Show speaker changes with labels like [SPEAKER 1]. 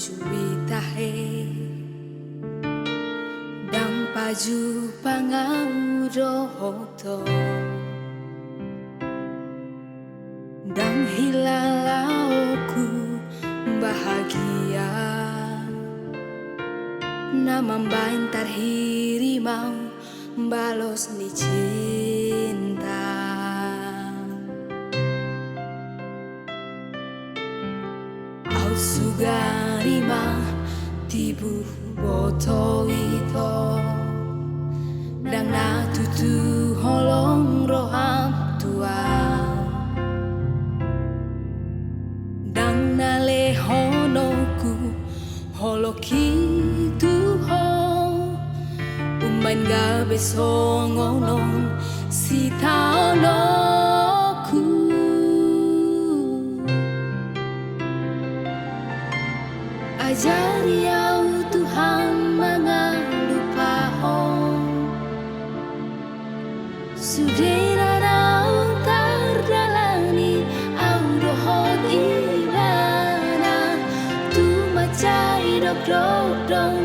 [SPEAKER 1] cuitahe dang paju pangaurohoto dang hilalauku bahagia nama bantar hirimau balos ni cinta au sugarima tibu boto ito dan natutu holong roham tua dan nale honoku holoki tuho umban gabe songonon si taonoku ajari au Tuhan mga lupahon sudera daun tardalani au dohot ibana tu macai dok dong